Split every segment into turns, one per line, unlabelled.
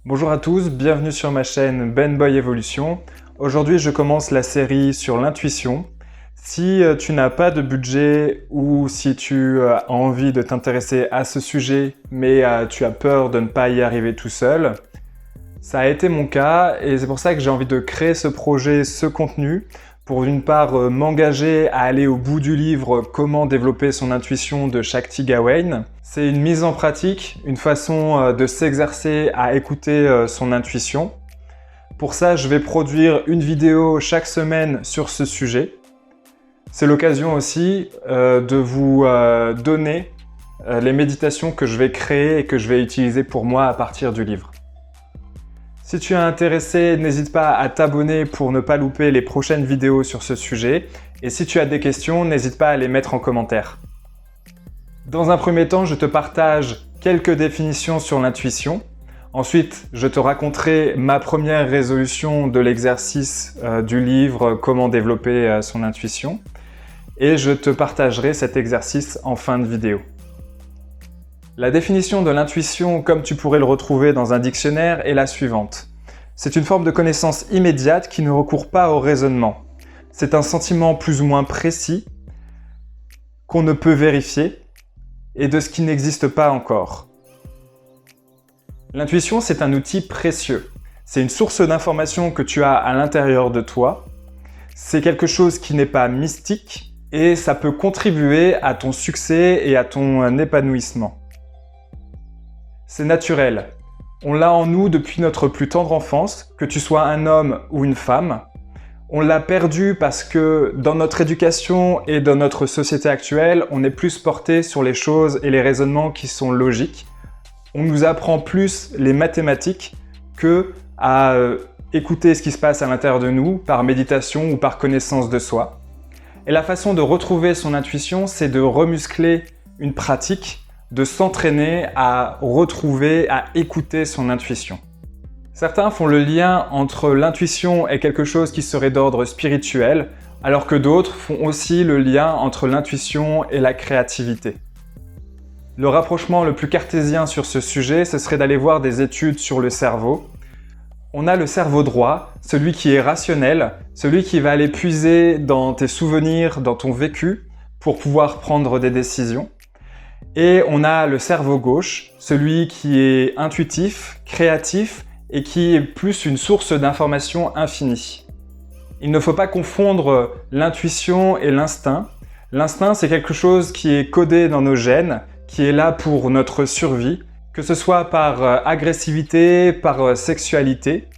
Bonjour à tous, bienvenue sur ma chaîne Ben Boy Evolution. Aujourd'hui, je commence la série sur l'intuition. Si tu n'as pas de budget ou si tu as envie de t'intéresser à ce sujet, mais tu as peur de ne pas y arriver tout seul, ça a été mon cas et c'est pour ça que j'ai envie de créer ce projet, ce contenu, pour d'une part m'engager à aller au bout du livre « Comment développer son intuition » de Shakti Gawain. C'est une mise en pratique, une façon de s'exercer à écouter son intuition. Pour ça, je vais produire une vidéo chaque semaine sur ce sujet. C'est l'occasion aussi de vous donner les méditations que je vais créer et que je vais utiliser pour moi à partir du livre. Si tu es intéressé, n'hésite pas à t'abonner pour ne pas louper les prochaines vidéos sur ce sujet. Et si tu as des questions, n'hésite pas à les mettre en commentaire. Dans un premier temps, je te partage quelques définitions sur l'intuition. Ensuite, je te raconterai ma première résolution de l'exercice du livre « Comment développer son intuition » et je te partagerai cet exercice en fin de vidéo. La définition de l'intuition, comme tu pourrais le retrouver dans un dictionnaire, est la suivante. C'est une forme de connaissance immédiate qui ne recourt pas au raisonnement. C'est un sentiment plus ou moins précis qu'on ne peut vérifier et de ce qui n'existe pas encore. L'intuition, c'est un outil précieux. C'est une source d'information que tu as à l'intérieur de toi. C'est quelque chose qui n'est pas mystique et ça peut contribuer à ton succès et à ton épanouissement. C'est naturel. On l'a en nous depuis notre plus tendre enfance, que tu sois un homme ou une femme. On l'a perdu parce que dans notre éducation et dans notre société actuelle, on est plus porté sur les choses et les raisonnements qui sont logiques. On nous apprend plus les mathématiques que à écouter ce qui se passe à l'intérieur de nous par méditation ou par connaissance de soi. Et la façon de retrouver son intuition, c'est de remuscler une pratique, de s'entraîner à retrouver, à écouter son intuition. Certains font le lien entre l'intuition et quelque chose qui serait d'ordre spirituel, alors que d'autres font aussi le lien entre l'intuition et la créativité. Le rapprochement le plus cartésien sur ce sujet, ce serait d'aller voir des études sur le cerveau. On a le cerveau droit, celui qui est rationnel, celui qui va aller puiser dans tes souvenirs, dans ton vécu, pour pouvoir prendre des décisions. Et on a le cerveau gauche, celui qui est intuitif, créatif et qui est plus une source d'information infinie. Il ne faut pas confondre l'intuition et l'instinct. L'instinct, c'est quelque chose qui est codé dans nos gènes, qui est là pour notre survie, que ce soit par agressivité, par sexualité.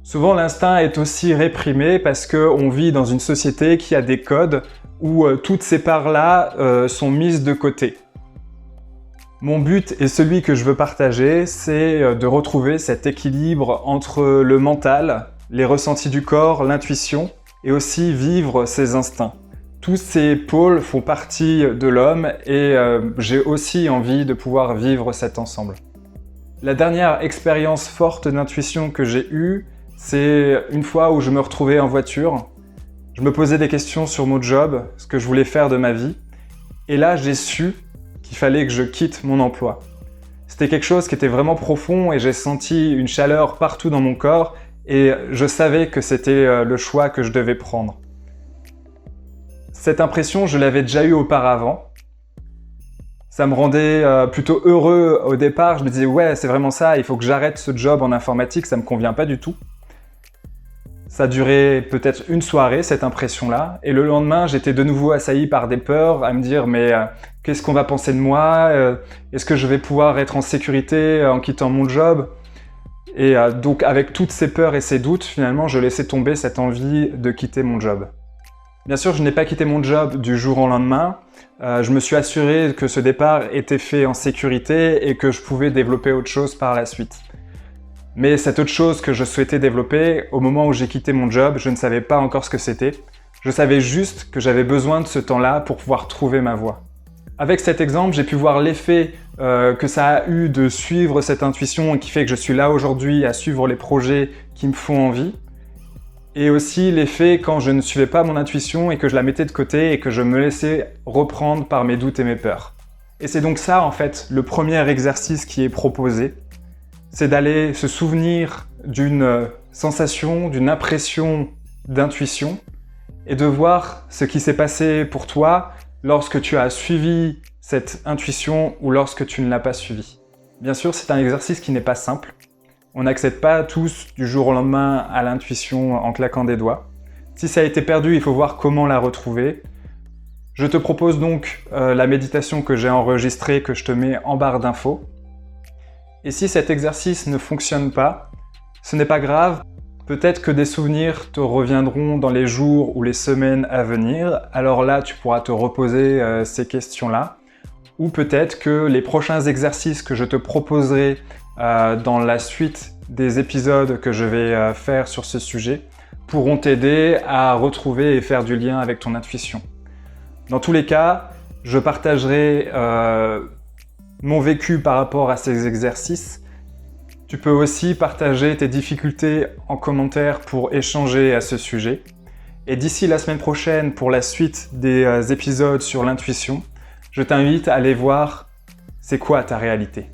Souvent, l'instinct est aussi réprimé parce qu'on vit dans une société qui a des codes où toutes ces parts-là sont mises de côté. Mon but et celui que je veux partager, c'est de retrouver cet équilibre entre le mental, les ressentis du corps, l'intuition et aussi vivre ses instincts. Tous ces pôles font partie de l'homme et j'ai aussi envie de pouvoir vivre cet ensemble. La dernière expérience forte d'intuition que j'ai eue, c'est une fois où je me retrouvais en voiture. Je me posais des questions sur mon job, ce que je voulais faire de ma vie. Et là, j'ai su qu'il fallait que je quitte mon emploi. C'était quelque chose qui était vraiment profond et j'ai senti une chaleur partout dans mon corps et je savais que c'était le choix que je devais prendre. Cette impression, je l'avais déjà eue auparavant. Ça me rendait plutôt heureux au départ. Je me disais « ouais, c'est vraiment ça, il faut que j'arrête ce job en informatique, ça me convient pas du tout ». Ça a duré peut-être une soirée, cette impression-là. Et le lendemain, j'étais de nouveau assailli par des peurs, à me dire « mais qu'est-ce qu'on va penser de moi ? Est-ce que je vais pouvoir être en sécurité en quittant mon job ?» Et donc, avec toutes ces peurs et ces doutes, finalement, je laissais tomber cette envie de quitter mon job. Bien sûr, je n'ai pas quitté mon job du jour au lendemain. Je me suis assuré que ce départ était fait en sécurité et que je pouvais développer autre chose par la suite. Mais cette autre chose que je souhaitais développer, au moment où j'ai quitté mon job, je ne savais pas encore ce que c'était. Je savais juste que j'avais besoin de ce temps-là pour pouvoir trouver ma voie. Avec cet exemple, j'ai pu voir l'effet que ça a eu de suivre cette intuition et qui fait que je suis là aujourd'hui à suivre les projets qui me font envie. Et aussi l'effet quand je ne suivais pas mon intuition et que je la mettais de côté et que je me laissais reprendre par mes doutes et mes peurs. Et c'est donc ça, en fait, le premier exercice qui est proposé. c'est d'aller se souvenir d'une sensation, d'une impression d'intuition et de voir ce qui s'est passé pour toi lorsque tu as suivi cette intuition ou lorsque tu ne l'as pas suivie. Bien sûr, c'est un exercice qui n'est pas simple. On n'accède pas tous du jour au lendemain à l'intuition en claquant des doigts. Si ça a été perdu, il faut voir comment la retrouver. Je te propose donc la méditation que j'ai enregistrée, que je te mets en barre d'infos. Et si cet exercice ne fonctionne pas, ce n'est pas grave. Peut-être que des souvenirs te reviendront dans les jours ou les semaines à venir. Alors là, tu pourras te reposer ces questions-là. Ou peut-être que les prochains exercices que je te proposerai dans la suite des épisodes que je vais faire sur ce sujet pourront t'aider à retrouver et faire du lien avec ton intuition. Dans tous les cas, je partagerai mon vécu par rapport à ces exercices. Tu peux aussi partager tes difficultés en commentaire pour échanger à ce sujet. Et d'ici la semaine prochaine, pour la suite des épisodes sur l'intuition, je t'invite à aller voir c'est quoi ta réalité.